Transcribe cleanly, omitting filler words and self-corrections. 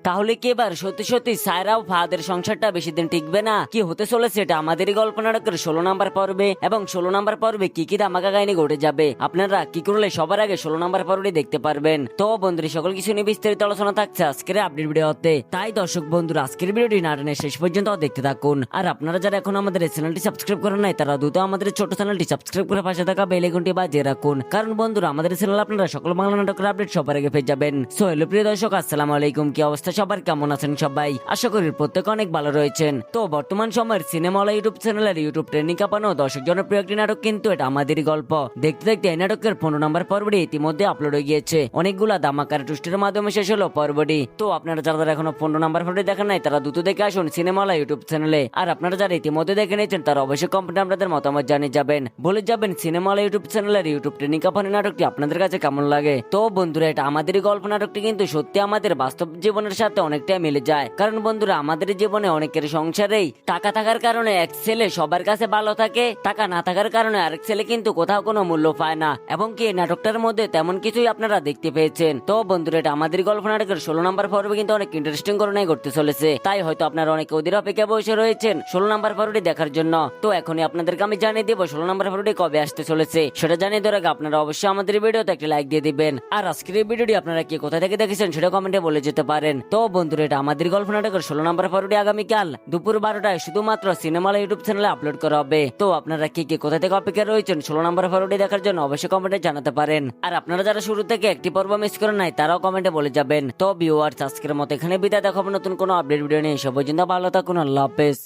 তাহলে কি এবার সত্যি সত্যি সায়রা ও ফাহাদের সংসারটা বেশি দিন টিকবে না? কি হতে চলেছে এটা আমাদেরই গল্প নাটকের 16 নাম্বার পর্বে, এবং 16 নাম্বার পর্বে কি কি ধামাকা কাহিনী ঘটে যাবে আপনারা কি করলে সবার আগে 16 নাম্বার পর্বটি দেখতে পারবেন। তো বন্ধুরা, সকল কিছু নিয়ে বিস্তারিত আলোচনা থাকছে আজকের আপডেট ভিডিওতে, তাই দর্শক বন্ধুরা আজকের ভিডিওটি না টেনে শেষ পর্যন্ত দেখতে থাকুন। আর আপনারা যারা এখন আমাদের এই চ্যানেলটি সাবস্ক্রাইব করেন নাই তারা দ্রুত আমাদের ছোট চ্যানেলটি সাবস্ক্রাইব করে পাশে থাকা বেল আইকনটি বাজিয়ে রাখুন, কারণ বন্ধুরা আমাদের চ্যানেল আপনারা সকল বাংলা নাটকের আপডেট সবার আগে পেয়ে যাবেন। সো হ্যালো প্রিয় দর্শক, আসসালামু আলাইকুম। কি অবস্থা সবার, কেমন আছেন সবাই? আশা করি প্রত্যেকে অনেক ভালো রয়েছেন। তো বর্তমান সময়ের সিনেমাওয়ালা ইউটিউব চ্যানেলের ইউটিউব ট্রেন্ডিং কাঁপানো দর্শক জনপ্রিয় একটি নাটক কিন্তু এটা আমাদেরই গল্প। দেখতে দেখতে এই নাটকের 15 নাম্বার পর্বটি ইতিমধ্যে আপলোড হয়ে গিয়েছে। অনেকগুলা ধামাকার টুইস্টের মাধ্যমে শেষ হলো পর্বটি। তো আপনারা যারা এখনো 15 নাম্বার পর্বটি দেখেন নাই তারা দ্রুত দেখে আসুন সিনেমাওয়ালা ইউটিউব চ্যানেলে। আর আপনারা যারা ইতিমধ্যে দেখে নিয়েছেন তারা অবশ্যই কমেন্টে আপনাদের মতামত জানিয়ে যাবেন, বলে যাবেন সিনেমাওয়ালা ইউটিউব চ্যানেলের ইউটিউব ট্রেন্ডিং কাঁপানো নাটকটি আপনাদের কাছে কেমন লাগে। তো বন্ধুরা, এটা আমাদেরই গল্প নাটকটি কিন্তু সত্যি আমাদের বাস্তব জীবনের সাথে অনেকটাই মিলে যায়, কারণ বন্ধুরা আমাদের জীবনে অনেকের সংসারেই টাকা থাকার কারণে এক ছেলে সবার কাছে ভালো থাকে, টাকা না থাকার কারণে আরেক ছেলে কিন্তু কোথাও কোনো মূল্য পায় না, এবং কি এই নাটকটার মধ্যে তেমন কিছুই আপনারা দেখতে পেয়েছেন। তো বন্ধুরা, এটা আমাদের গল্প নাটকের 16 নাম্বার পর্বে কিন্তু অনেক ইন্টারেস্টিং ঘটনাই ঘটতে চলেছে, তাই হয়তো আপনারা অনেকে ওদের অপেক্ষা বসে রয়েছেন 16 নাম্বার পর্বটি দেখার জন্য। তো এখনই আপনাদেরকে আমি জানিয়ে দেবো 16 নাম্বার পর্বটি কবে আসতে চলেছে, সেটা জানিয়ে দেওয়ার আগে আপনারা অবশ্যই আমাদের ভিডিওতে একটা লাইক দিয়ে দিবেন। আর আজকের এই ভিডিওটি আপনারা কি কোথা থেকে দেখেছেন সেটা কমেন্টে বলে যেতে পারেন। তো বন্ধুরা, এটা আমাদের গল্প নাটকের 16 নাম্বার পর্বটি আগামীকাল দুপুর 12টায় শুধুমাত্র সিনেমাওয়ালা ইউটিউব চ্যানেলে আপলোড করা হবে। তো আপনারা কি কি কোথা থেকে অপেক্ষা রয়েছেন 16 নাম্বার পর্বটি দেখার জন্য অবশ্যই কমেন্টে জানাতে পারেন। আর আপনারা যারা শুরু থেকে একটি পর্ব মিস করেন নাই তারাও কমেন্টে বলে যাবেন। তো ভিউয়ার্স, আজকের মতো এখানে বিদায়, দেখাবো নতুন কোনো আপডেট ভিডিও নিয়ে। সব পর্যন্ত ভালো থাকুন, আল্লাহ হাফেজ।